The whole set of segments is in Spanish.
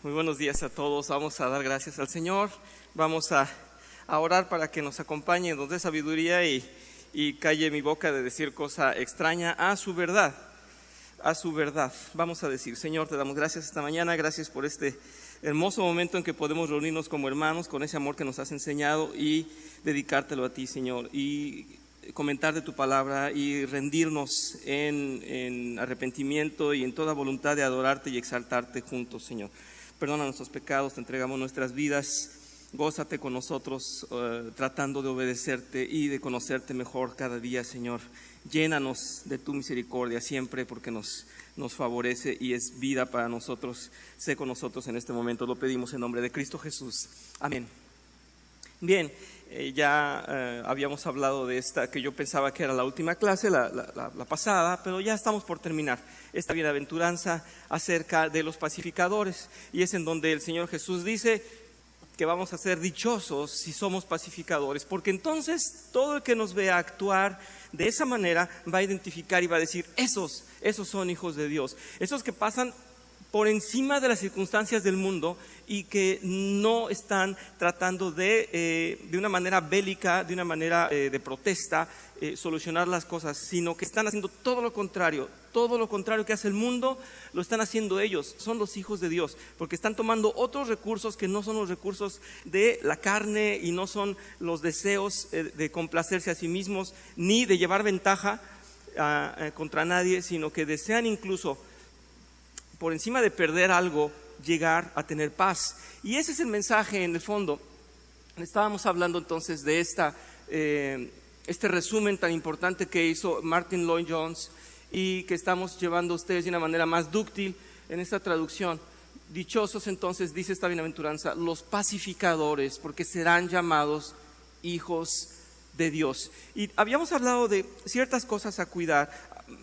Muy buenos días a todos. Vamos a dar gracias al Señor. Vamos a orar para que nos acompañe, nos dé sabiduría y calle mi boca de decir cosa extraña a su verdad. A su verdad. Vamos a decir: Señor, te damos gracias esta mañana. Gracias por este hermoso momento en que podemos reunirnos como hermanos con ese amor que nos has enseñado y dedicártelo a ti, Señor, y comentar de tu palabra y rendirnos en arrepentimiento y en toda voluntad de adorarte y exaltarte juntos, Señor. Perdona nuestros pecados, te entregamos nuestras vidas. Gózate con nosotros tratando de obedecerte y de conocerte mejor cada día, Señor. Llénanos de tu misericordia siempre, porque nos favorece y es vida para nosotros. Sé con nosotros en este momento, lo pedimos en nombre de Cristo Jesús. Amén. Bien, ya habíamos hablado de esta, que yo pensaba que era la última clase, la pasada, pero ya estamos por terminar esta bienaventuranza acerca de los pacificadores, y es en donde el Señor Jesús dice que vamos a ser dichosos si somos pacificadores, porque entonces todo el que nos vea actuar de esa manera va a identificar y va a decir: esos son hijos de Dios, esos que pasan por encima de las circunstancias del mundo y que no están tratando de una manera bélica, de una manera de protesta, solucionar las cosas, sino que están haciendo todo lo contrario que hace el mundo, lo están haciendo ellos. Son los hijos de Dios, porque están tomando otros recursos que no son los recursos de la carne y no son los deseos de complacerse a sí mismos, ni de llevar ventaja contra nadie, sino que desean incluso, por encima de perder algo, llegar a tener paz. Y ese es el mensaje en el fondo. Estábamos hablando entonces de este resumen tan importante que hizo Martin Lloyd-Jones y que estamos llevando a ustedes de una manera más dúctil en esta traducción. Dichosos entonces, dice esta bienaventuranza, los pacificadores, porque serán llamados hijos de Dios. Y habíamos hablado de ciertas cosas a cuidar.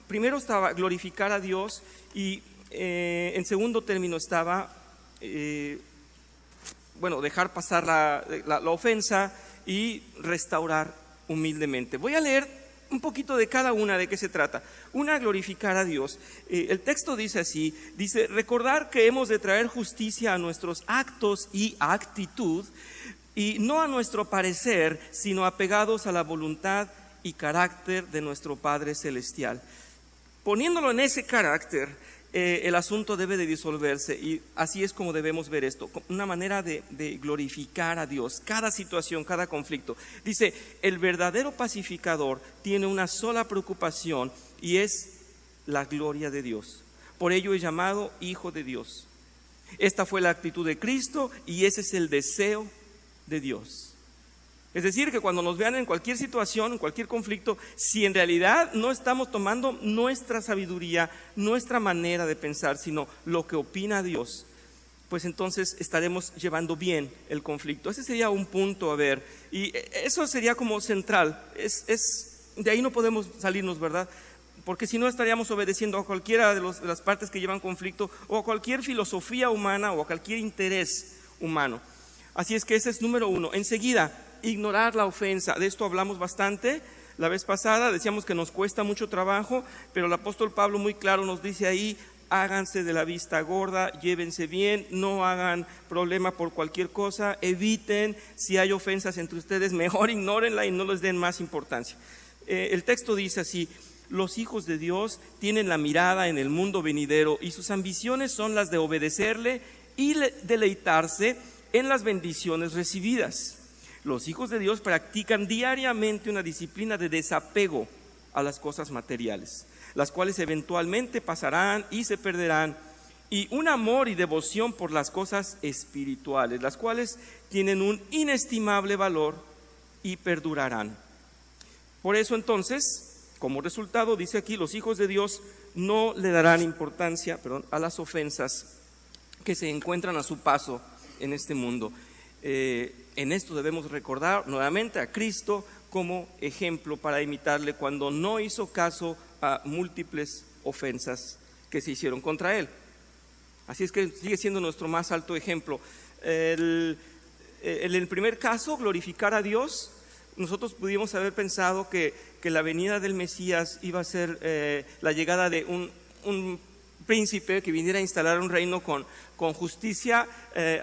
Primero estaba glorificar a Dios y en segundo término estaba dejar pasar la ofensa y restaurar humildemente. Voy a leer un poquito de cada una, de qué se trata. Una, glorificar a Dios. El texto dice así, dice: recordar que hemos de traer justicia a nuestros actos y actitud, y no a nuestro parecer, sino apegados a la voluntad y carácter de nuestro Padre Celestial. Poniéndolo en ese carácter, el asunto debe de disolverse, y así es como debemos ver esto, una manera de glorificar a Dios, cada situación, cada conflicto. Dice: el verdadero pacificador tiene una sola preocupación, y es la gloria de Dios. Por ello es llamado hijo de Dios. Esta fue la actitud de Cristo y ese es el deseo de Dios. Es decir, que cuando nos vean en cualquier situación, en cualquier conflicto, si en realidad no estamos tomando nuestra sabiduría, nuestra manera de pensar, sino lo que opina Dios, pues entonces estaremos llevando bien el conflicto. Ese sería un punto a ver, y eso sería como central. De ahí no podemos salirnos, ¿verdad? Porque si no estaríamos obedeciendo a cualquiera de las partes que llevan conflicto, o a cualquier filosofía humana, o a cualquier interés humano. Así es que ese es número uno. Enseguida, ignorar la ofensa. De esto hablamos bastante la vez pasada, decíamos que nos cuesta mucho trabajo, pero el apóstol Pablo muy claro nos dice ahí: háganse de la vista gorda, llévense bien, no hagan problema por cualquier cosa, eviten, si hay ofensas entre ustedes, mejor ignórenla y no les den más importancia. El texto dice así: los hijos de Dios tienen la mirada en el mundo venidero y sus ambiciones son las de obedecerle y deleitarse en las bendiciones recibidas. Los hijos de Dios practican diariamente una disciplina de desapego a las cosas materiales, las cuales eventualmente pasarán y se perderán, y un amor y devoción por las cosas espirituales, las cuales tienen un inestimable valor y perdurarán. Por eso entonces, como resultado, dice aquí, los hijos de Dios no le darán importancia a las ofensas que se encuentran a su paso en este mundo. En esto debemos recordar nuevamente a Cristo como ejemplo para imitarle cuando no hizo caso a múltiples ofensas que se hicieron contra él. Así es que sigue siendo nuestro más alto ejemplo. En el primer caso, glorificar a Dios, nosotros pudimos haber pensado que la venida del Mesías iba a ser la llegada de un príncipe que viniera a instalar un reino con justicia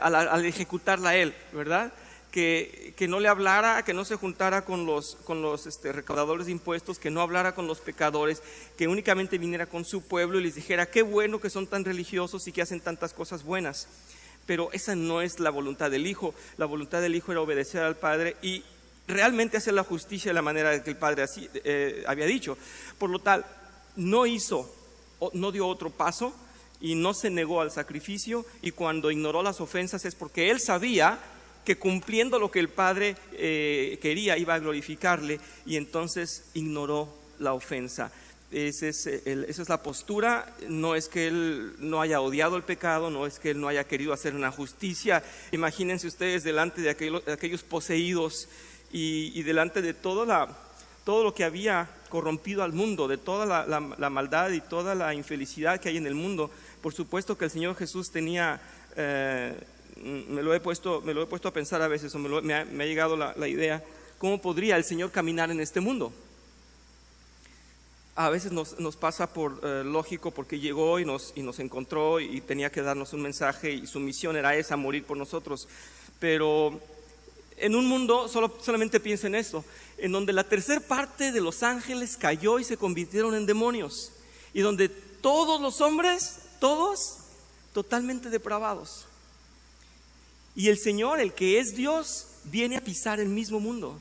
al ejecutarla él, ¿verdad? Que no le hablara, que no se juntara con los recaudadores de impuestos, que no hablara con los pecadores, que únicamente viniera con su pueblo y les dijera qué bueno que son tan religiosos y que hacen tantas cosas buenas. Pero esa no es la voluntad del Hijo. La voluntad del Hijo era obedecer al Padre y realmente hacer la justicia de la manera que el Padre había dicho. Por lo tal, no dio otro paso y no se negó al sacrificio, y cuando ignoró las ofensas es porque él sabía que cumpliendo lo que el Padre quería iba a glorificarle, y entonces ignoró la ofensa. Esa es la postura. No es que él no haya odiado el pecado, no es que él no haya querido hacer una justicia. Imagínense ustedes delante de aquellos poseídos y delante de todo lo que había corrompido al mundo, de toda la maldad y toda la infelicidad que hay en el mundo. Por supuesto que el Señor Jesús tenía, me lo he puesto a pensar a veces, o me ha llegado la idea, ¿cómo podría el Señor caminar en este mundo? A veces nos pasa por lógico, porque llegó y nos encontró y tenía que darnos un mensaje, y su misión era esa, morir por nosotros. Pero en un mundo, solamente piensa en eso, en donde la tercera parte de los ángeles cayó y se convirtieron en demonios, y donde todos los hombres, todos totalmente depravados. Y el Señor, el que es Dios, viene a pisar el mismo mundo.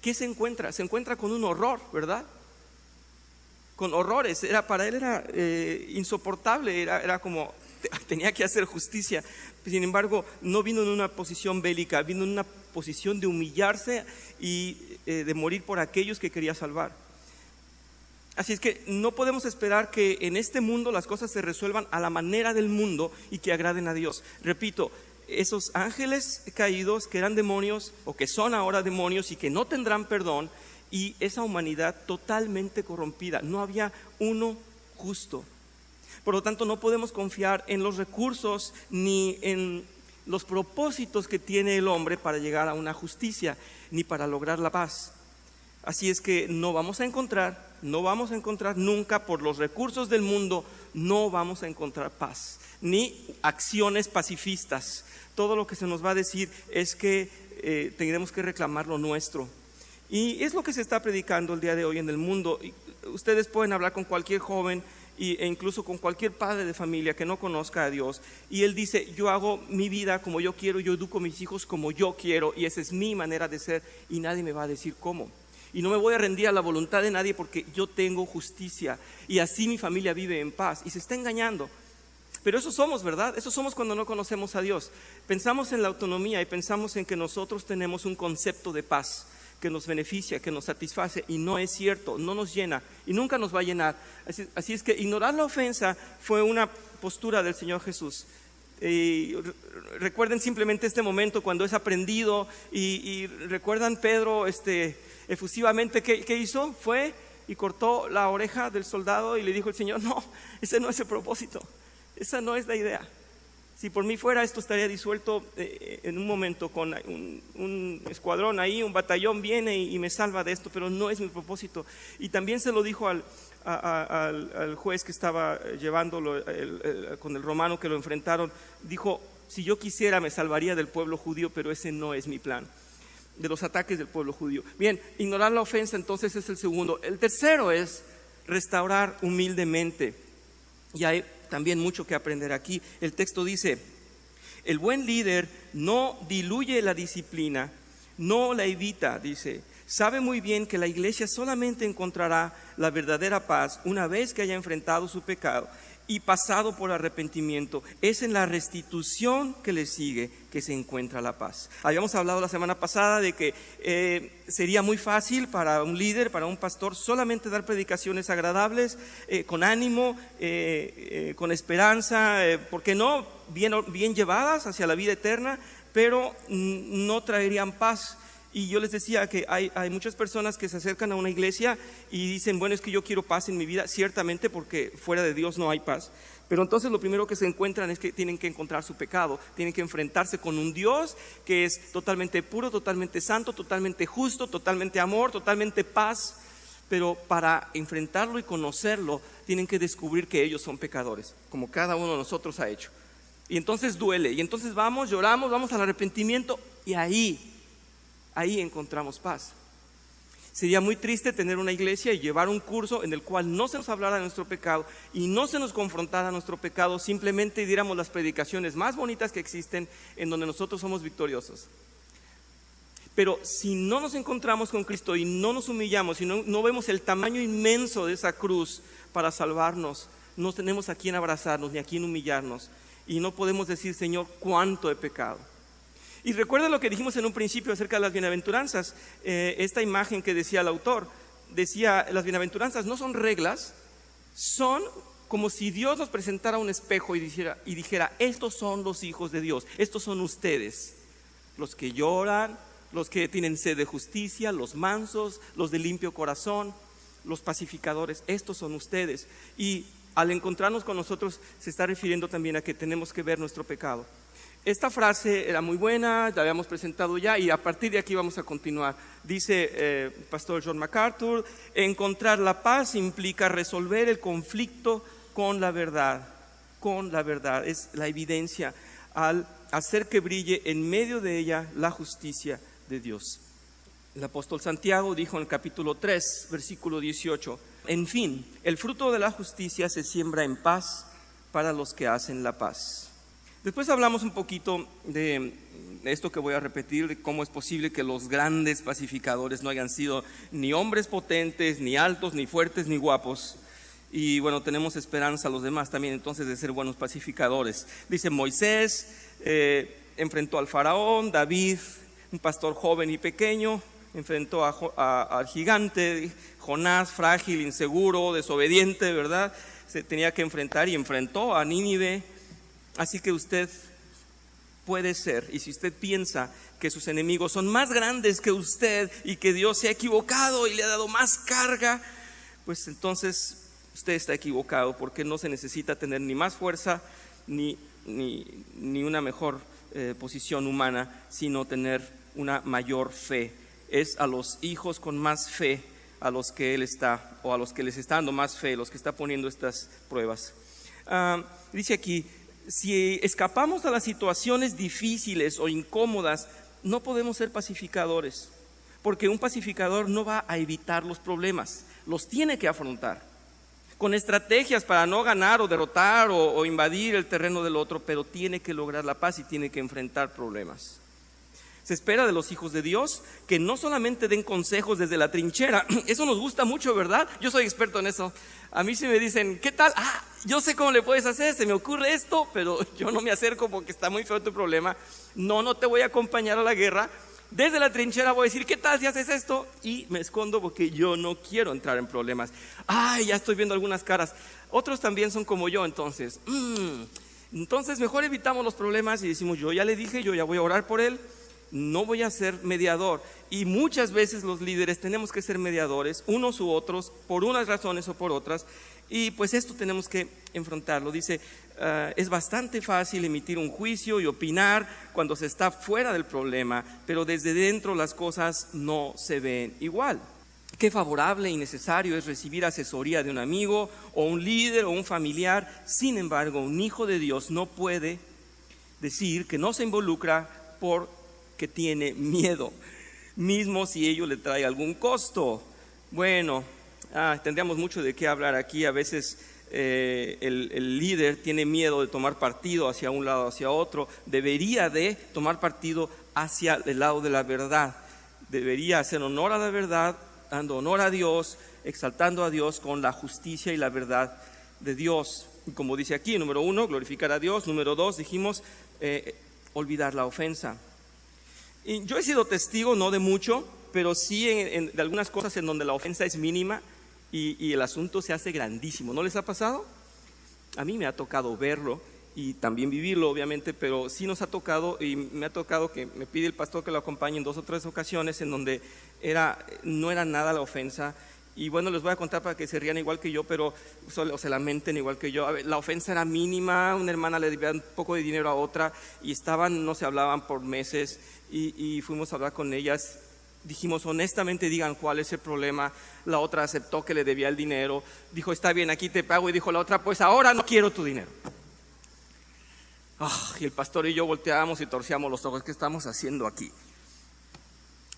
¿Qué se encuentra? Se encuentra con un horror, ¿verdad? Con horrores. Para él era insoportable, era como tenía que hacer justicia. Sin embargo, no vino en una posición bélica, vino en una posición de humillarse y de morir por aquellos que quería salvar. Así es que no podemos esperar que en este mundo las cosas se resuelvan a la manera del mundo y que agraden a Dios. Repito, esos ángeles caídos que eran demonios, o que son ahora demonios y que no tendrán perdón, y esa humanidad totalmente corrompida, no había uno justo. Por lo tanto, no podemos confiar en los recursos ni en los propósitos que tiene el hombre para llegar a una justicia, ni para lograr la paz. Así es que no vamos a encontrar nunca, por los recursos del mundo, no vamos a encontrar paz, ni acciones pacifistas. Todo lo que se nos va a decir es que tendremos que reclamar lo nuestro. Y es lo que se está predicando el día de hoy en el mundo. Ustedes pueden hablar con cualquier joven e incluso con cualquier padre de familia que no conozca a Dios, y él dice: yo hago mi vida como yo quiero, yo educo a mis hijos como yo quiero, y esa es mi manera de ser, y nadie me va a decir cómo. Y no me voy a rendir a la voluntad de nadie, porque yo tengo justicia, y así mi familia vive en paz. Y se está engañando. Pero eso somos, ¿verdad? Eso somos cuando no conocemos a Dios. Pensamos en la autonomía y pensamos en que nosotros tenemos un concepto de paz que nos beneficia, que nos satisface, y no es cierto, no nos llena y nunca nos va a llenar. Así es que ignorar la ofensa fue una postura del Señor Jesús. Recuerden simplemente este momento cuando es aprendido, y recuerdan Pedro efusivamente ¿qué hizo? Fue y cortó la oreja del soldado, y le dijo el Señor: no, ese no es el propósito, esa no es la idea. Si por mí fuera, esto estaría disuelto en un momento, con un escuadrón ahí, un batallón viene y me salva de esto, pero no es mi propósito. Y también se lo dijo al juez que estaba llevándolo, con el romano que lo enfrentaron. Dijo: si yo quisiera me salvaría del pueblo judío, pero ese no es mi plan, de los ataques del pueblo judío. Bien, ignorar la ofensa entonces es el segundo. El tercero es restaurar humildemente. Y hay también mucho que aprender aquí. El texto dice: el buen líder no diluye la disciplina, no la evita, dice. Sabe muy bien que la iglesia solamente encontrará la verdadera paz una vez que haya enfrentado su pecado y pasado por arrepentimiento. Es en la restitución que le sigue que se encuentra la paz. Habíamos hablado la semana pasada de que sería muy fácil para un líder, para un pastor, solamente dar predicaciones agradables, con ánimo, con esperanza, ¿por qué no? Bien llevadas hacia la vida eterna, pero no traerían paz. Y yo les decía que hay muchas personas que se acercan a una iglesia y dicen: bueno, es que yo quiero paz en mi vida, ciertamente, porque fuera de Dios no hay paz. Pero entonces lo primero que se encuentran es que tienen que encontrar su pecado, tienen que enfrentarse con un Dios que es totalmente puro, totalmente santo, totalmente justo, totalmente amor, totalmente paz. pero para enfrentarlo y conocerlo tienen que descubrir que ellos son pecadores, como cada uno de nosotros ha hecho. Y entonces duele, y entonces vamos, lloramos, vamos al arrepentimiento y ahí encontramos paz. Sería muy triste tener una iglesia y llevar un curso en el cual no se nos hablara de nuestro pecado y no se nos confrontara nuestro pecado, simplemente diéramos las predicaciones más bonitas que existen en donde nosotros somos victoriosos. Pero si no nos encontramos con Cristo y no nos humillamos y no vemos el tamaño inmenso de esa cruz para salvarnos, no tenemos a quien abrazarnos ni a quien humillarnos y no podemos decir, Señor, cuánto he pecado. Y recuerda lo que dijimos en un principio acerca de las bienaventuranzas, esta imagen que decía el autor, decía, las bienaventuranzas no son reglas, son como si Dios nos presentara un espejo y dijera, estos son los hijos de Dios, estos son ustedes, los que lloran, los que tienen sed de justicia, los mansos, los de limpio corazón, los pacificadores, estos son ustedes. Y al encontrarnos con nosotros se está refiriendo también a que tenemos que ver nuestro pecado. Esta frase era muy buena, la habíamos presentado ya y a partir de aquí vamos a continuar. Dice Pastor John MacArthur, encontrar la paz implica resolver el conflicto con la verdad. Con la verdad, es la evidencia al hacer que brille en medio de ella la justicia de Dios. El apóstol Santiago dijo en el capítulo 3, versículo 18, en fin, el fruto de la justicia se siembra en paz para los que hacen la paz. Después hablamos un poquito de esto que voy a repetir, de cómo es posible que los grandes pacificadores no hayan sido ni hombres potentes, ni altos, ni fuertes, ni guapos. Y bueno, tenemos esperanza a los demás también entonces de ser buenos pacificadores. Dice Moisés enfrentó al faraón, David, un pastor joven y pequeño, enfrentó al gigante, Jonás, frágil, inseguro, desobediente, ¿verdad? Se tenía que enfrentar y enfrentó a Nínive. Así que usted puede ser, y si usted piensa que sus enemigos son más grandes que usted y que Dios se ha equivocado y le ha dado más carga, pues entonces usted está equivocado, porque no se necesita tener ni más fuerza ni una mejor posición humana, sino tener una mayor fe. Es a los hijos con más fe a los que Él está, o a los que les está dando más fe, los que está poniendo estas pruebas. Dice aquí, si escapamos a las situaciones difíciles o incómodas, no podemos ser pacificadores, porque un pacificador no va a evitar los problemas, los tiene que afrontar, con estrategias para no ganar o derrotar o invadir el terreno del otro, pero tiene que lograr la paz y tiene que enfrentar problemas. Se espera de los hijos de Dios que no solamente den consejos desde la trinchera. Eso nos gusta mucho, ¿verdad? Yo soy experto en eso. A mí si me dicen, ¿qué tal? Yo sé cómo le puedes hacer, se me ocurre esto, pero yo no me acerco porque está muy feo tu problema. No te voy a acompañar a la guerra. Desde la trinchera voy a decir, ¿qué tal si haces esto? Y me escondo porque yo no quiero entrar en problemas. Ya estoy viendo algunas caras. Otros también son como yo, entonces. Entonces mejor evitamos los problemas y decimos, yo ya le dije, yo ya voy a orar por él. No voy a ser mediador. Y muchas veces los líderes tenemos que ser mediadores, unos u otros, por unas razones o por otras. Y pues esto tenemos que enfrentarlo. Dice, es bastante fácil emitir un juicio y opinar cuando se está fuera del problema, pero desde dentro las cosas no se ven igual. Qué favorable y necesario es recibir asesoría de un amigo o un líder o un familiar. Sin embargo, un hijo de Dios no puede decir que no se involucra porque tiene miedo, mismo si ello le trae algún costo. Bueno, tendríamos mucho de qué hablar aquí. A veces el líder tiene miedo de tomar partido hacia un lado o hacia otro. Debería de tomar partido hacia el lado de la verdad. Debería hacer honor a la verdad, dando honor a Dios, exaltando a Dios con la justicia y la verdad de Dios. Y como dice aquí, número 1, glorificar a Dios. Número 2, dijimos, olvidar la ofensa. Y yo he sido testigo, no de mucho, pero sí de algunas cosas en donde la ofensa es mínima y el asunto se hace grandísimo. ¿No les ha pasado? A mí me ha tocado verlo y también vivirlo, obviamente, pero sí nos ha tocado, y me ha tocado que me pide el pastor que lo acompañe en 2 o 3 ocasiones en donde no era nada la ofensa. Y bueno, les voy a contar para que se rían igual que yo, pero o se lamenten igual que yo. La ofensa era mínima, una hermana le debía un poco de dinero a otra y no se hablaban por meses y fuimos a hablar con ellas dijimos honestamente, digan cuál es el problema. La otra aceptó que le debía el dinero, dijo está bien, aquí te pago, y dijo la otra pues ahora no quiero tu dinero. Y el pastor y yo volteábamos y torcíamos los ojos, ¿qué estamos haciendo aquí?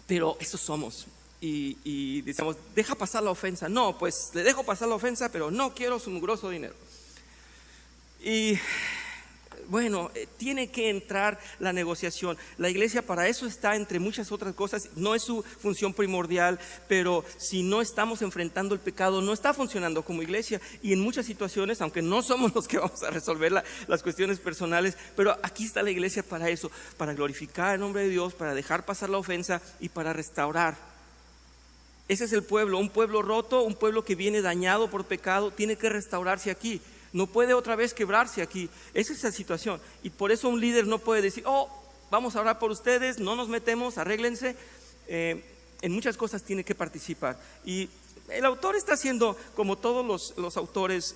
Pero eso somos. Y decíamos, deja pasar la ofensa. No, pues le dejo pasar la ofensa, pero no quiero su mugroso dinero. Y bueno, tiene que entrar la negociación. La iglesia para eso está, entre muchas otras cosas. No es su función primordial, pero si no estamos enfrentando el pecado, no está funcionando como iglesia. Y en muchas situaciones, aunque no somos los que vamos a resolver las cuestiones personales, pero aquí está la iglesia para eso, para glorificar el nombre de Dios, para dejar pasar la ofensa y para restaurar. Ese es el pueblo, un pueblo roto, un pueblo que viene dañado por pecado, tiene que restaurarse aquí. No puede otra vez quebrarse aquí. Esa es la situación. Y por eso un líder no puede decir, vamos a orar por ustedes, no nos metemos, arréglense. En muchas cosas tiene que participar. Y el autor está haciendo, como todos los autores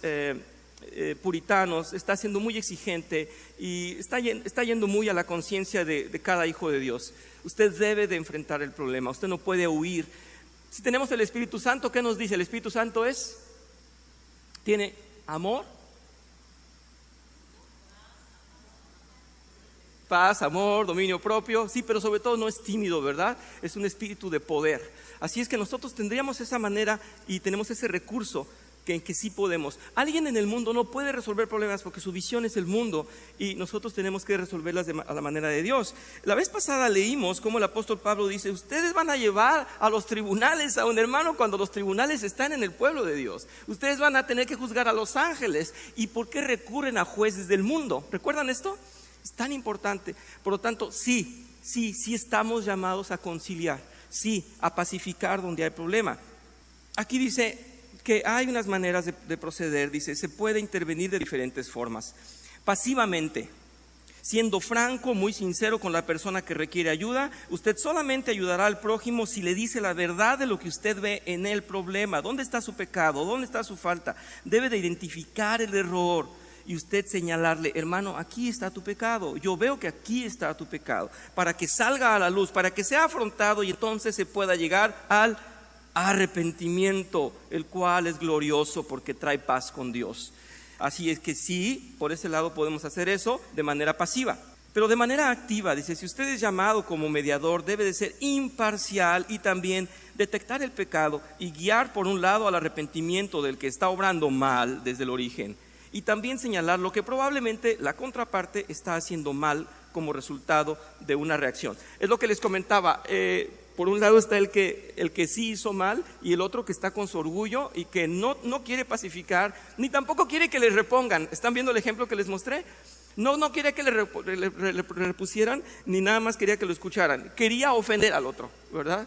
puritanos, está siendo muy exigente y está yendo muy a la conciencia de cada hijo de Dios. Usted debe de enfrentar el problema, usted no puede huir. Si tenemos el Espíritu Santo, ¿qué nos dice? El Espíritu Santo tiene amor, paz, amor, dominio propio, sí, pero sobre todo no es tímido, ¿verdad? Es un espíritu de poder. Así es que nosotros tendríamos esa manera y tenemos ese recurso en que sí podemos. Alguien en el mundo no puede resolver problemas porque su visión es el mundo y nosotros tenemos que resolverlas a la manera de Dios. La vez pasada leímos cómo el apóstol Pablo dice, ustedes van a llevar a los tribunales a un hermano cuando los tribunales están en el pueblo de Dios. Ustedes van a tener que juzgar a los ángeles. ¿Y por qué recurren a jueces del mundo? ¿Recuerdan esto? Es tan importante. Por lo tanto, sí estamos llamados a conciliar, sí, a pacificar donde hay problema. Aquí dice que hay unas maneras de proceder. Dice, se puede intervenir de diferentes formas. Pasivamente, siendo franco, muy sincero con la persona que requiere ayuda. Usted solamente ayudará al prójimo si le dice la verdad de lo que usted ve en el problema. ¿Dónde está su pecado? ¿Dónde está su falta? Debe de identificar el error y usted señalarle, hermano, aquí está tu pecado, yo veo que aquí está tu pecado, para que salga a la luz, para que sea afrontado y entonces se pueda llegar al arrepentimiento, el cual es glorioso porque trae paz con Dios. Así es que sí, por ese lado podemos hacer eso de manera pasiva. Pero de manera activa, dice, si usted es llamado como mediador, debe de ser imparcial y también detectar el pecado y guiar por un lado al arrepentimiento del que está obrando mal desde el origen. Y también señalar lo que probablemente la contraparte está haciendo mal como resultado de una reacción. Es lo que les comentaba. Por un lado está el que sí hizo mal y el otro que está con su orgullo y que no quiere pacificar, ni tampoco quiere que le repongan. ¿Están viendo el ejemplo que les mostré? No quería que le repusieran, ni nada más quería que lo escucharan. Quería ofender al otro, ¿verdad?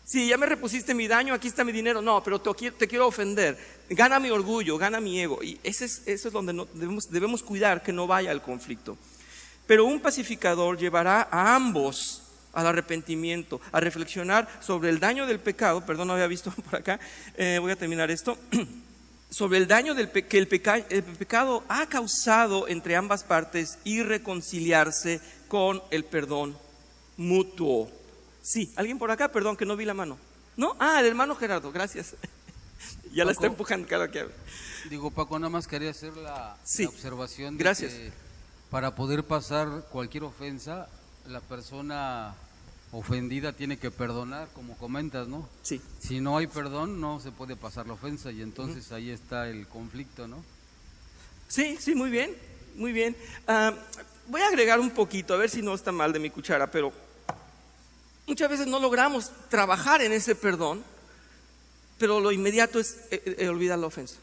Sí, ya me repusiste mi daño, aquí está mi dinero. No, pero te quiero ofender. Gana mi orgullo, gana mi ego. Y eso es donde debemos cuidar que no vaya al conflicto. Pero un pacificador llevará a ambos al arrepentimiento, a reflexionar sobre el daño del pecado. Perdón, no había visto por acá. Voy a terminar esto. Sobre el daño que el pecado ha causado entre ambas partes y reconciliarse con el perdón mutuo. Sí, ¿alguien por acá? Perdón, que no vi la mano. ¿No? El hermano Gerardo, gracias. Ya la está empujando cada que habla. Digo, Paco, nada más quería hacer la observación de gracias. Que para poder pasar cualquier ofensa, la persona ofendida tiene que perdonar, como comentas, ¿no? Sí. Si no hay perdón, no se puede pasar la ofensa y entonces ahí está el conflicto, ¿no? Sí, muy bien, muy bien. Voy a agregar un poquito, a ver si no está mal de mi cuchara, pero muchas veces no logramos trabajar en ese perdón, pero lo inmediato es olvidar la ofensa.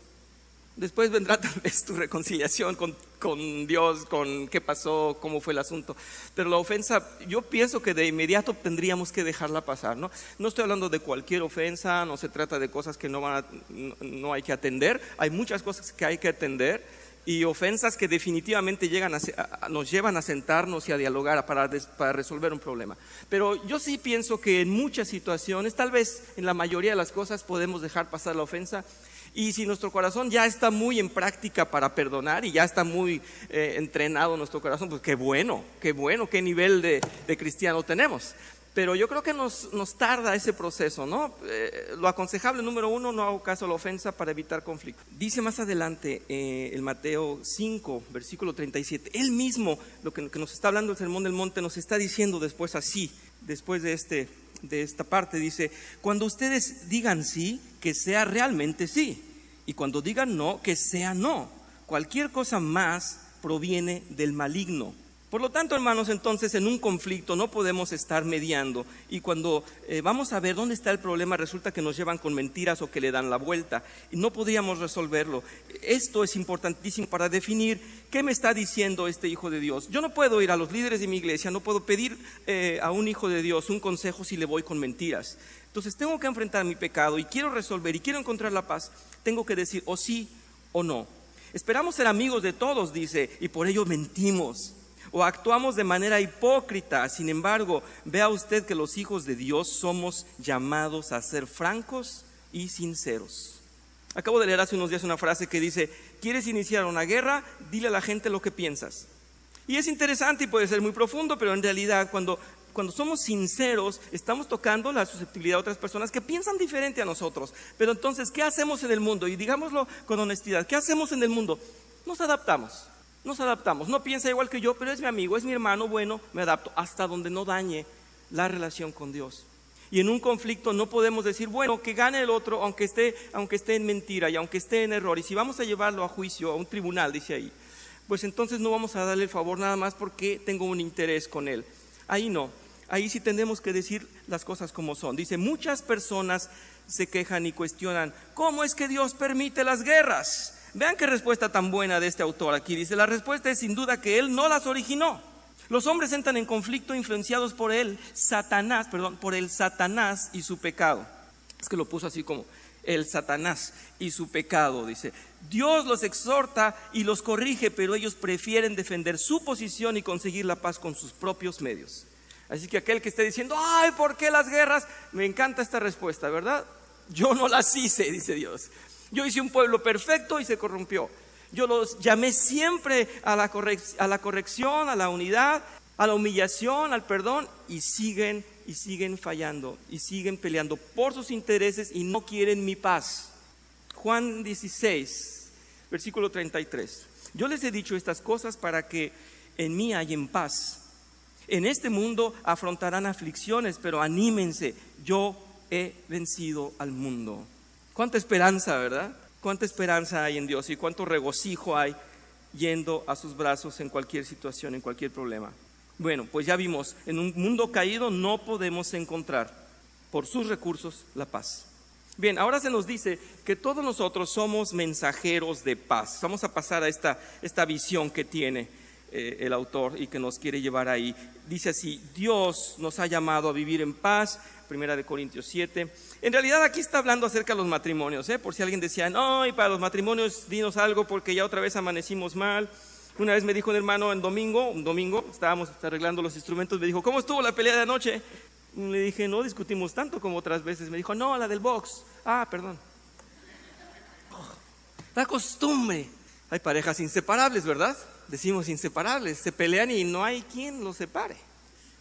Después vendrá tal vez tu reconciliación con Dios, con qué pasó, cómo fue el asunto. Pero la ofensa, yo pienso que de inmediato tendríamos que dejarla pasar, ¿no? No estoy hablando de cualquier ofensa, no se trata de cosas que no hay que atender. Hay muchas cosas que hay que atender y ofensas que definitivamente nos llevan a sentarnos y a dialogar para resolver un problema. Pero yo sí pienso que en muchas situaciones, tal vez en la mayoría de las cosas, podemos dejar pasar la ofensa. Y si nuestro corazón ya está muy en práctica para perdonar y ya está muy entrenado nuestro corazón, pues qué bueno, qué nivel de cristiano tenemos. Pero yo creo que nos tarda ese proceso, ¿no? Lo aconsejable, número 1, no hago caso a la ofensa para evitar conflicto. Dice más adelante el Mateo 5, versículo 37, él mismo, lo que nos está hablando el Sermón del Monte, nos está diciendo después así, después de esta parte, dice: cuando ustedes digan sí, que sea realmente sí, y cuando digan no, que sea no. Cualquier cosa más proviene del maligno. Por lo tanto, hermanos, entonces en un conflicto no podemos estar mediando, y cuando vamos a ver dónde está el problema, resulta que nos llevan con mentiras o que le dan la vuelta y no podríamos resolverlo. Esto es importantísimo para definir qué me está diciendo este hijo de Dios. Yo no puedo ir a los líderes de mi iglesia, no puedo pedir a un hijo de Dios un consejo si le voy con mentiras. Entonces tengo que enfrentar mi pecado y quiero resolver y quiero encontrar la paz. Tengo que decir o sí o no. Esperamos ser amigos de todos, dice, y por ello mentimos. O actuamos de manera hipócrita. Sin embargo, vea usted que los hijos de Dios somos llamados a ser francos y sinceros. Acabo de leer hace unos días una frase que dice: ¿quieres iniciar una guerra? Dile a la gente lo que piensas. Y es interesante y puede ser muy profundo, pero en realidad cuando somos sinceros, estamos tocando la susceptibilidad de otras personas que piensan diferente a nosotros. Pero entonces, ¿qué hacemos en el mundo? Y digámoslo con honestidad, ¿qué hacemos en el mundo? Nos adaptamos. No piensa igual que yo, pero es mi amigo, es mi hermano, bueno, me adapto hasta donde no dañe la relación con Dios. Y en un conflicto no podemos decir, bueno, que gane el otro aunque esté en mentira y aunque esté en error. Y si vamos a llevarlo a juicio, a un tribunal, dice ahí, pues entonces no vamos a darle el favor nada más porque tengo un interés con él. Ahí no, ahí sí tenemos que decir las cosas como son. Dice: muchas personas se quejan y cuestionan, ¿cómo es que Dios permite las guerras? Vean qué respuesta tan buena de este autor aquí. Dice: la respuesta es sin duda que él no las originó. Los hombres entran en conflicto influenciados por el Satanás y su pecado. Es que lo puso así como el Satanás y su pecado. Dice: Dios los exhorta y los corrige, pero ellos prefieren defender su posición y conseguir la paz con sus propios medios. Así que aquel que esté diciendo, ay, ¿por qué las guerras? Me encanta esta respuesta, ¿verdad? Yo no las hice, dice Dios. Yo hice un pueblo perfecto y se corrompió. Yo los llamé siempre a la corrección, a la unidad, a la humillación, al perdón, y siguen fallando y siguen peleando por sus intereses y no quieren mi paz. Juan 16, versículo 33. Yo les he dicho estas cosas para que en mí hayan paz. En este mundo afrontarán aflicciones, pero anímense, yo he vencido al mundo. Cuánta esperanza, ¿verdad? Cuánta esperanza hay en Dios y cuánto regocijo hay yendo a sus brazos en cualquier situación, en cualquier problema. Bueno, pues ya vimos, en un mundo caído no podemos encontrar por sus recursos la paz. Bien, ahora se nos dice que todos nosotros somos mensajeros de paz. Vamos a pasar a esta visión que tiene el autor y que nos quiere llevar ahí. Dice así: Dios nos ha llamado a vivir en paz. 1 Corintios 7. En realidad aquí está hablando acerca de los matrimonios, por si alguien decía, no, y para los matrimonios dinos algo porque ya otra vez amanecimos mal. Una vez me dijo un hermano un domingo, estábamos arreglando los instrumentos, me dijo, ¿cómo estuvo la pelea de anoche? Le dije, no discutimos tanto como otras veces. Me dijo, no, la del box. Ah, perdón. La costumbre. Hay parejas inseparables, ¿verdad? Decimos inseparables, se pelean y no hay quien los separe.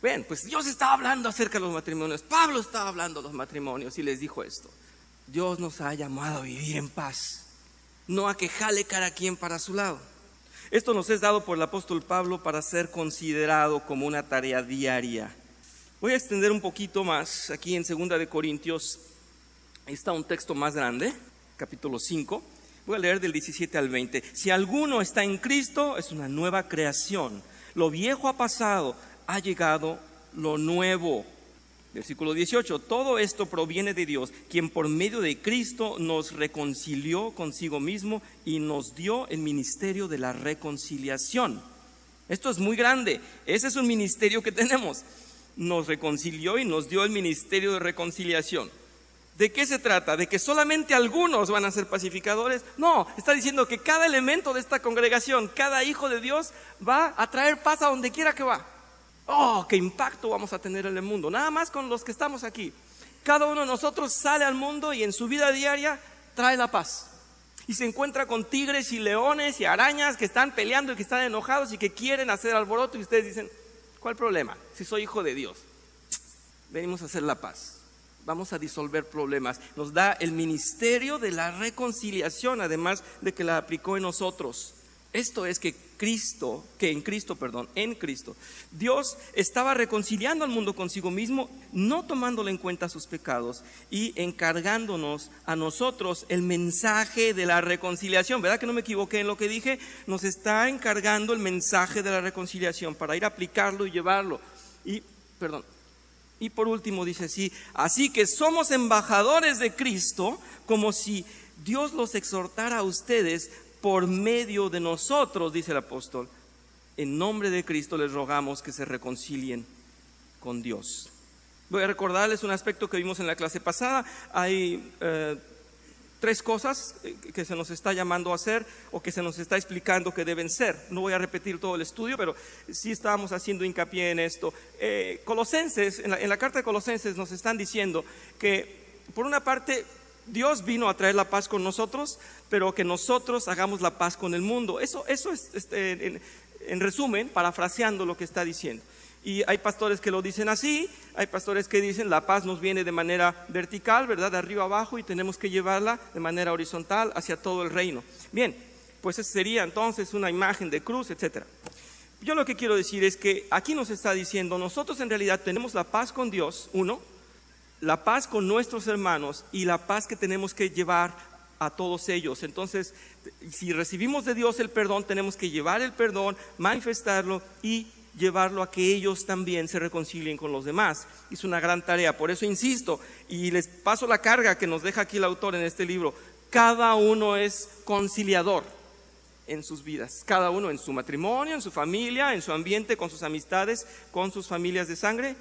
Bien, pues Dios estaba hablando acerca de los matrimonios. Pablo estaba hablando de los matrimonios y les dijo esto: Dios nos ha llamado a vivir en paz, no a que jale cada quien para su lado. Esto nos es dado por el apóstol Pablo para ser considerado como una tarea diaria. Voy a extender un poquito más. Aquí en 2 Corintios está un texto más grande, capítulo 5. Voy a leer del 17 al 20. Si alguno está en Cristo, es una nueva creación. Lo viejo ha pasado, ha llegado lo nuevo. Versículo 18, todo esto proviene de Dios, quien por medio de Cristo nos reconcilió consigo mismo y nos dio el ministerio de la reconciliación. Esto es muy grande, ese es un ministerio que tenemos. Nos reconcilió y nos dio el ministerio de reconciliación. ¿De qué se trata? ¿De que solamente algunos van a ser pacificadores? No, está diciendo que cada elemento de esta congregación, cada hijo de Dios va a traer paz a donde quiera que va. Oh, qué impacto vamos a tener en el mundo, nada más con los que estamos aquí. Cada uno de nosotros sale al mundo y en su vida diaria trae la paz. Y se encuentra con tigres y leones y arañas que están peleando y que están enojados y que quieren hacer alboroto. Y ustedes dicen, ¿cuál problema? Si soy hijo de Dios. venimos a hacer la paz. Vamos a disolver problemas. Nos da el ministerio de la reconciliación, además de que la aplicó en nosotros. Esto es que en Cristo, Dios estaba reconciliando al mundo consigo mismo, no tomándole en cuenta sus pecados y encargándonos a nosotros el mensaje de la reconciliación. ¿Verdad que no me equivoqué en lo que dije? Nos está encargando el mensaje de la reconciliación para ir a aplicarlo y llevarlo. Y por último dice así que somos embajadores de Cristo, como si Dios los exhortara a ustedes por medio de nosotros, dice el apóstol. En nombre de Cristo les rogamos que se reconcilien con Dios. Voy a recordarles un aspecto que vimos en la clase pasada. Hay 3 cosas que se nos está llamando a hacer o que se nos está explicando que deben ser. No voy a repetir todo el estudio, pero sí estábamos haciendo hincapié en esto. Colosenses, en la carta de Colosenses nos están diciendo que, por una parte, Dios vino a traer la paz con nosotros, pero que nosotros hagamos la paz con el mundo. Eso es, en resumen, parafraseando lo que está diciendo. Y hay pastores que lo dicen así, hay pastores que dicen la paz nos viene de manera vertical, ¿verdad? De arriba abajo, y tenemos que llevarla de manera horizontal hacia todo el reino. Bien, pues esa sería entonces una imagen de cruz, etc. Yo lo que quiero decir es que aquí nos está diciendo, nosotros en realidad tenemos la paz con Dios, la paz con nuestros hermanos y la paz que tenemos que llevar a todos ellos. Entonces, si recibimos de Dios el perdón, tenemos que llevar el perdón, manifestarlo y llevarlo a que ellos también se reconcilien con los demás. Es una gran tarea, por eso insisto, y les paso la carga que nos deja aquí el autor en este libro. Cada uno es conciliador en sus vidas, cada uno en su matrimonio, en su familia, en su ambiente, con sus amistades, con sus familias de sangre,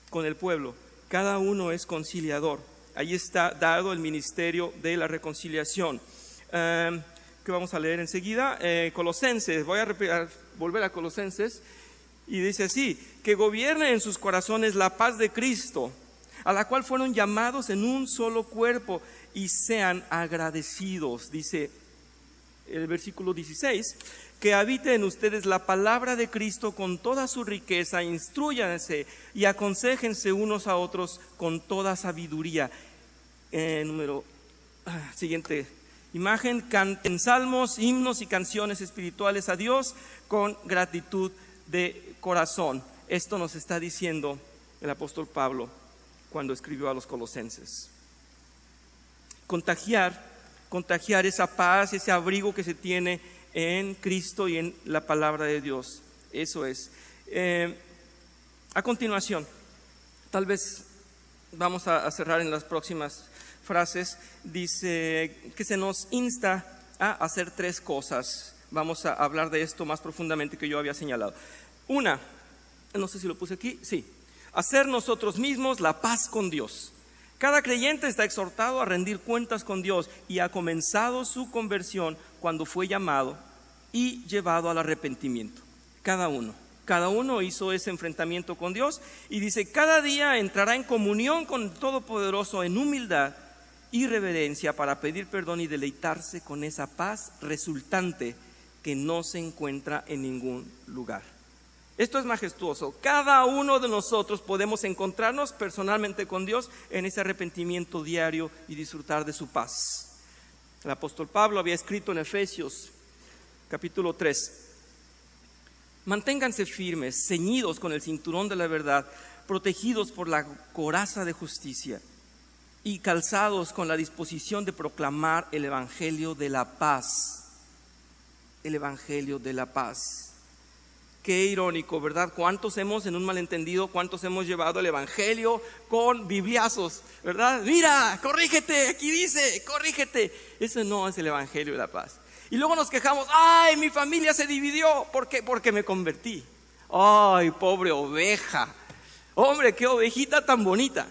con el pueblo. Cada uno es conciliador. Ahí está dado el ministerio de la reconciliación. Que vamos a leer enseguida. Colosenses, voy a volver a Colosenses. Y dice así, que gobierne en sus corazones la paz de Cristo, a la cual fueron llamados en un solo cuerpo, y sean agradecidos. Dice el versículo 16, que habite en ustedes la palabra de Cristo con toda su riqueza, instrúyanse y aconséjense unos a otros con toda sabiduría. Siguiente imagen, canten salmos, himnos y canciones espirituales a Dios con gratitud de corazón. Esto nos está diciendo el apóstol Pablo cuando escribió a los colosenses. Contagiar esa paz, ese abrigo que se tiene en Cristo y en la palabra de Dios. Eso es. A continuación, tal vez vamos a cerrar en las próximas frases. Dice que se nos insta a hacer 3 cosas. Vamos a hablar de esto más profundamente que yo había señalado. Una, no sé si lo puse aquí, sí. Hacer nosotros mismos la paz con Dios. Cada creyente está exhortado a rendir cuentas con Dios y ha comenzado su conversión cuando fue llamado y llevado al arrepentimiento. Cada uno hizo ese enfrentamiento con Dios y dice, cada día entrará en comunión con el Todopoderoso en humildad y reverencia para pedir perdón y deleitarse con esa paz resultante que no se encuentra en ningún lugar. Esto es majestuoso. Cada uno de nosotros podemos encontrarnos personalmente con Dios en ese arrepentimiento diario y disfrutar de su paz. El apóstol Pablo había escrito en Efesios capítulo 3, manténganse firmes, ceñidos con el cinturón de la verdad, protegidos por la coraza de justicia y calzados con la disposición de proclamar el evangelio de la paz. El evangelio de la paz. Qué irónico, ¿verdad? ¿Cuántos hemos, en un malentendido, llevado el evangelio con bibliazos, ¿verdad? Mira, corrígete, aquí dice, corrígete. Ese no es el evangelio de la paz. Y luego nos quejamos, ay, mi familia se dividió. ¿Por qué? Porque me convertí. Ay, pobre oveja. Hombre, qué ovejita tan bonita.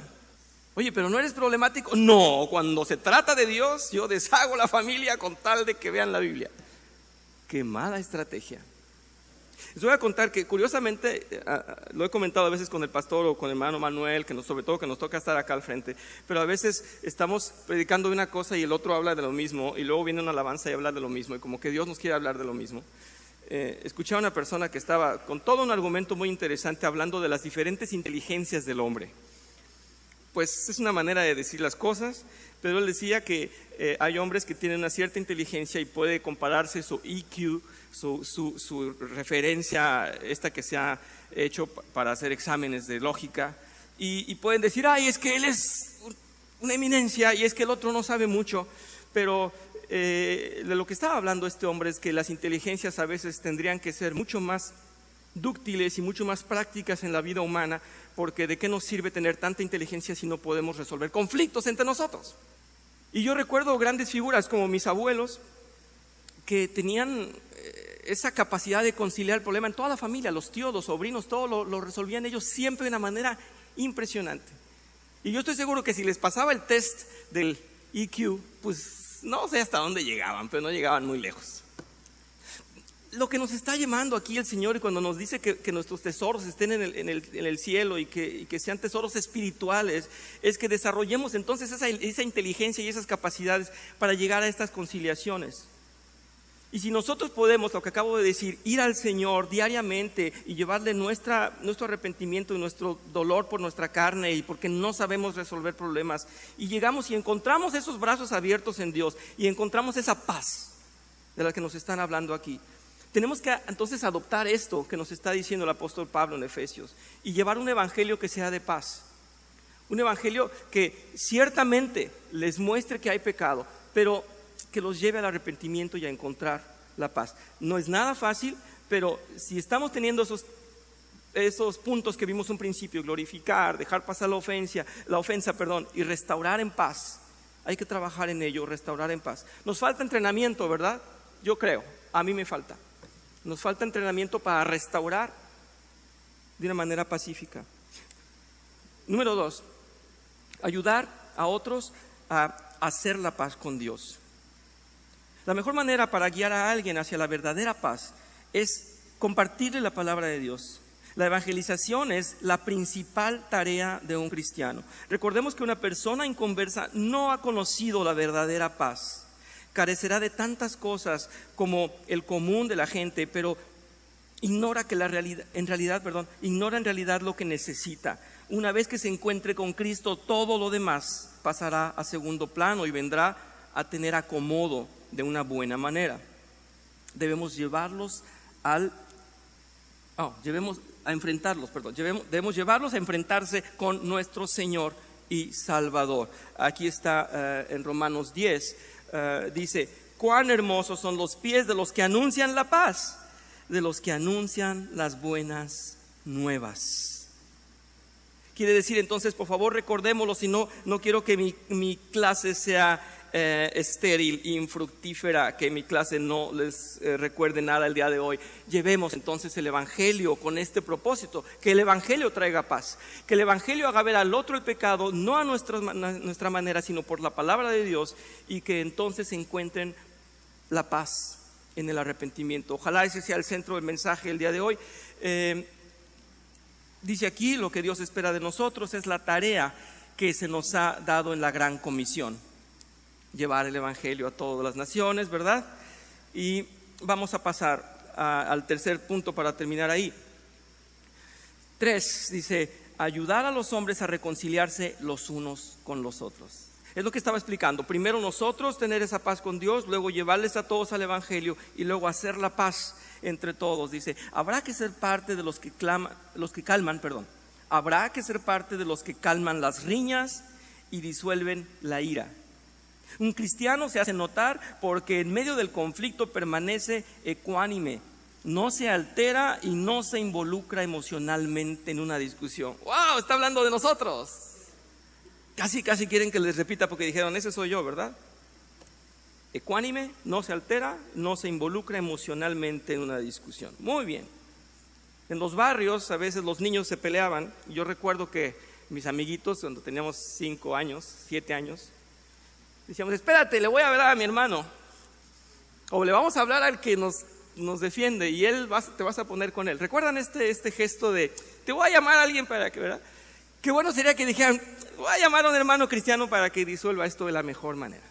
Oye, pero ¿no eres problemático? No, cuando se trata de Dios, yo deshago la familia con tal de que vean la Biblia. Qué mala estrategia. Les voy a contar que curiosamente, lo he comentado a veces con el pastor o con el hermano Manuel, sobre todo que nos toca estar acá al frente, pero a veces estamos predicando de una cosa y el otro habla de lo mismo, y luego viene una alabanza y habla de lo mismo, y como que Dios nos quiere hablar de lo mismo. Escuché a una persona que estaba con todo un argumento muy interesante hablando de las diferentes inteligencias del hombre. pues es una manera de decir las cosas, pero él decía que hay hombres que tienen una cierta inteligencia y puede compararse su EQ, su referencia, esta que se ha hecho para hacer exámenes de lógica, y pueden decir, ay, es que él es una eminencia y es que el otro no sabe mucho, pero de lo que estaba hablando este hombre es que las inteligencias a veces tendrían que ser mucho más dúctiles y mucho más prácticas en la vida humana, porque ¿de qué nos sirve tener tanta inteligencia si no podemos resolver conflictos entre nosotros? Y yo recuerdo grandes figuras como mis abuelos que tenían esa capacidad de conciliar el problema en toda la familia, los tíos, los sobrinos, todo lo resolvían ellos siempre de una manera impresionante. Y yo estoy seguro que si les pasaba el test del EQ, pues no sé hasta dónde llegaban, pero no llegaban muy lejos. Lo que nos está llamando aquí el Señor, y cuando nos dice que nuestros tesoros estén en el cielo y que sean tesoros espirituales, es que desarrollemos entonces esa inteligencia y esas capacidades para llegar a estas conciliaciones. Y si nosotros podemos, lo que acabo de decir, ir al Señor diariamente y llevarle nuestro arrepentimiento y nuestro dolor por nuestra carne y porque no sabemos resolver problemas, y llegamos y encontramos esos brazos abiertos en Dios y encontramos esa paz de la que nos están hablando aquí, tenemos que entonces adoptar esto que nos está diciendo el apóstol Pablo en Efesios y llevar un evangelio que sea de paz. Un evangelio que ciertamente les muestre que hay pecado, pero que los lleve al arrepentimiento y a encontrar la paz. No es nada fácil, pero si estamos teniendo esos puntos que vimos un principio, glorificar, dejar pasar la ofensa, y restaurar en paz, hay que trabajar en ello, restaurar en paz. Nos falta entrenamiento, ¿verdad? Yo creo, a mí me falta. Nos falta entrenamiento para restaurar de una manera pacífica. Número 2, ayudar a otros a hacer la paz con Dios. La mejor manera para guiar a alguien hacia la verdadera paz es compartirle la palabra de Dios. La evangelización es la principal tarea de un cristiano. Recordemos que una persona inconversa no ha conocido la verdadera paz. Carecerá de tantas cosas como el común de la gente, pero ignora en realidad lo que necesita. Una vez que se encuentre con Cristo, todo lo demás pasará a segundo plano y vendrá a tener acomodo de una buena manera. Debemos llevarlos a enfrentarse con nuestro Señor y Salvador. Aquí está en Romanos 10, dice: cuán hermosos son los pies de los que anuncian la paz, de los que anuncian las buenas nuevas. Quiere decir entonces, por favor recordémoslo, si no quiero que mi clase sea estéril, infructífera, que mi clase no les recuerde nada el día de hoy. Llevemos entonces el evangelio con este propósito, que el evangelio traiga paz, que el evangelio haga ver al otro el pecado, no a nuestra manera, sino por la palabra de Dios, y que entonces encuentren la paz en el arrepentimiento. Ojalá ese sea el centro del mensaje el día de hoy. Dice aquí, lo que Dios espera de nosotros es la tarea que se nos ha dado en la gran comisión: llevar el evangelio a todas las naciones, ¿verdad? Y vamos a pasar al tercer punto para terminar ahí. 3, dice: ayudar a los hombres a reconciliarse los unos con los otros. Es lo que estaba explicando. Primero nosotros tener esa paz con Dios, luego llevarles a todos al evangelio y luego hacer la paz entre todos. Dice: habrá que ser parte de habrá que ser parte de los que calman las riñas y disuelven la ira. Un cristiano se hace notar porque en medio del conflicto permanece ecuánime, no se altera y no se involucra emocionalmente en una discusión. ¡Wow! Está hablando de nosotros. Casi quieren que les repita porque dijeron: ese soy yo, ¿verdad? Ecuánime, no se altera, no se involucra emocionalmente en una discusión. Muy bien. En los barrios a veces los niños se peleaban. Yo recuerdo que mis amiguitos, cuando teníamos 5 años, 7 años, decíamos: espérate, le voy a hablar a mi hermano, o le vamos a hablar al que nos defiende, y te vas a poner con él. ¿Recuerdan este gesto de te voy a llamar a alguien para que, ¿verdad? Qué bueno sería que dijeran: voy a llamar a un hermano cristiano para que disuelva esto de la mejor manera.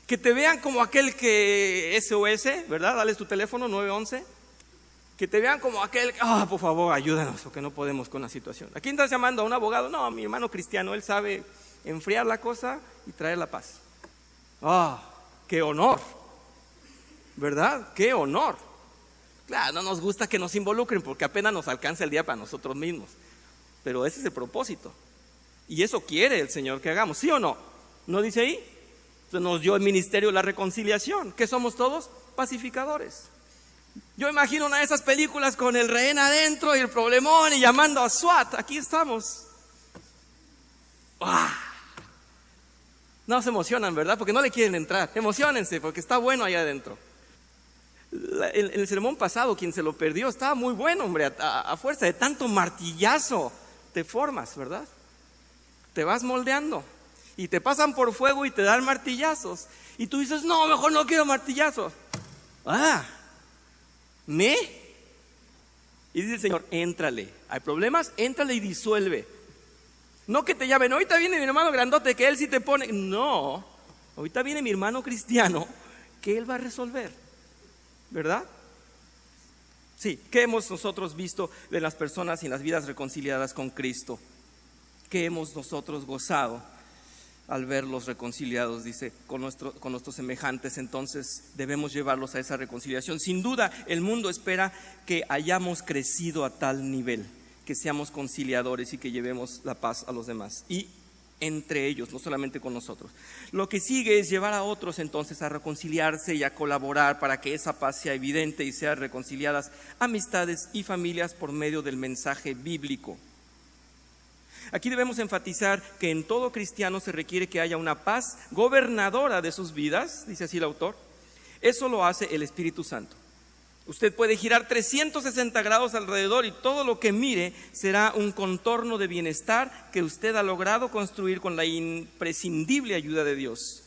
Que te vean como aquel que SOS, ¿verdad? Dales tu teléfono, 911. Que te vean como aquel, por favor, ayúdanos, porque no podemos con la situación. ¿A quién estás llamando? ¿A un abogado? No, mi hermano cristiano, él sabe enfriar la cosa y traer la paz. ¡Qué honor! ¿Verdad? ¡Qué honor! Claro, no nos gusta que nos involucren porque apenas nos alcanza el día para nosotros mismos. Pero ese es el propósito. Y eso quiere el Señor que hagamos, ¿sí o no? ¿No dice ahí? Entonces nos dio el ministerio de la reconciliación. ¿Qué somos todos? Pacificadores. Yo imagino una de esas películas con el rehén adentro y el problemón y llamando a SWAT. Aquí estamos. No se emocionan, ¿verdad? Porque no le quieren entrar. Emociónense porque está bueno allá adentro. En el sermón pasado, quien se lo perdió, estaba muy bueno, hombre. A fuerza de tanto martillazo te formas, ¿verdad? Te vas moldeando y te pasan por fuego y te dan martillazos. Y tú dices, no, mejor no quiero martillazos. Y dice el Señor, éntrale. Hay problemas, éntrale y disuelve. No que te llamen, ahorita viene mi hermano grandote que él sí te pone. No, ahorita viene mi hermano cristiano que él va a resolver, ¿verdad? Sí, ¿qué hemos nosotros visto de las personas y en las vidas reconciliadas con Cristo? ¿Qué hemos nosotros gozado al verlos reconciliados? Dice, con nuestros semejantes. Entonces debemos llevarlos a esa reconciliación. Sin duda el mundo espera que hayamos crecido a tal nivel, que seamos conciliadores y que llevemos la paz a los demás y entre ellos, no solamente con nosotros. Lo que sigue es llevar a otros entonces a reconciliarse y a colaborar para que esa paz sea evidente y sean reconciliadas amistades y familias por medio del mensaje bíblico. Aquí debemos enfatizar que en todo cristiano se requiere que haya una paz gobernadora de sus vidas, dice así el autor. Eso lo hace el Espíritu Santo. Usted puede girar 360 grados alrededor y todo lo que mire será un contorno de bienestar que usted ha logrado construir con la imprescindible ayuda de Dios.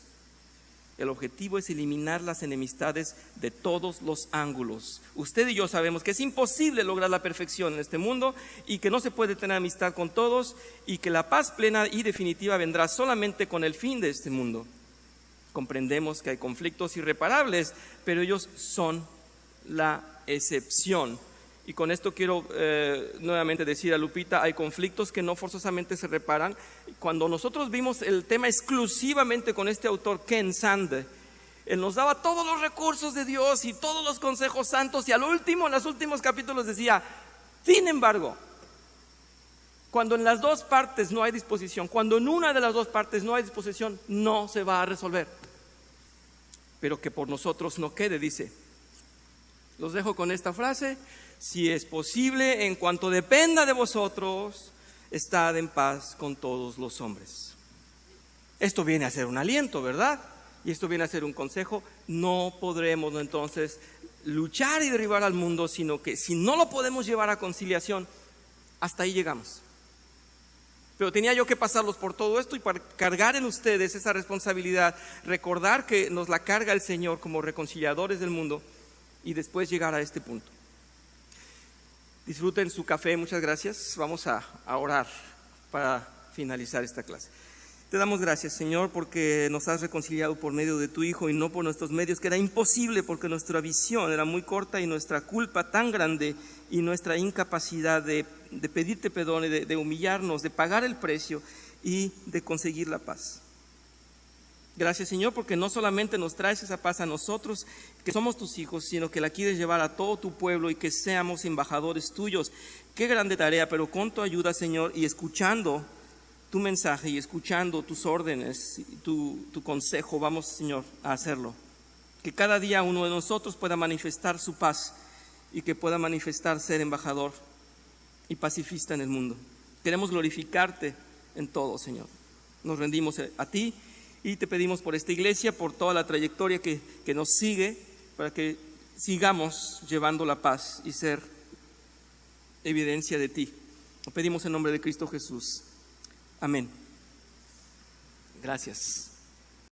El objetivo es eliminar las enemistades de todos los ángulos. Usted y yo sabemos que es imposible lograr la perfección en este mundo y que no se puede tener amistad con todos y que la paz plena y definitiva vendrá solamente con el fin de este mundo. Comprendemos que hay conflictos irreparables, pero ellos son la excepción. Y con esto quiero nuevamente decir a Lupita, hay conflictos que no forzosamente se reparan. Cuando nosotros vimos el tema exclusivamente con este autor, Ken Sande, él nos daba todos los recursos de Dios y todos los consejos santos y al último, en los últimos capítulos decía, sin embargo, cuando en las dos partes no hay disposición, cuando en una de las dos partes no hay disposición, no se va a resolver. Pero que por nosotros no quede, dice. Los dejo con esta frase: si es posible, en cuanto dependa de vosotros, estad en paz con todos los hombres. Esto viene a ser un aliento, ¿verdad? Y esto viene a ser un consejo. No podremos entonces luchar y derribar al mundo, sino que si no lo podemos llevar a conciliación, hasta ahí llegamos. Pero tenía yo que pasarlos por todo esto y para cargar en ustedes esa responsabilidad, recordar que nos la carga el Señor como reconciliadores del mundo y después llegar a este punto. Disfruten su café, muchas gracias. Vamos a orar para finalizar esta clase. Te damos gracias, Señor, porque nos has reconciliado por medio de tu Hijo y no por nuestros medios, que era imposible porque nuestra visión era muy corta y nuestra culpa tan grande y nuestra incapacidad de pedirte perdón y de humillarnos, de pagar el precio y de conseguir la paz. Gracias, Señor, porque no solamente nos traes esa paz a nosotros, que somos tus hijos, sino que la quieres llevar a todo tu pueblo y que seamos embajadores tuyos. Qué grande tarea, pero con tu ayuda, Señor, y escuchando tu mensaje y escuchando tus órdenes, tu consejo, vamos, Señor, a hacerlo. Que cada día uno de nosotros pueda manifestar su paz y que pueda manifestar ser embajador y pacifista en el mundo. Queremos glorificarte en todo, Señor. Nos rendimos a ti y te pedimos por esta iglesia, por toda la trayectoria que nos sigue, para que sigamos llevando la paz y ser evidencia de ti. Lo pedimos en nombre de Cristo Jesús. Amén. Gracias.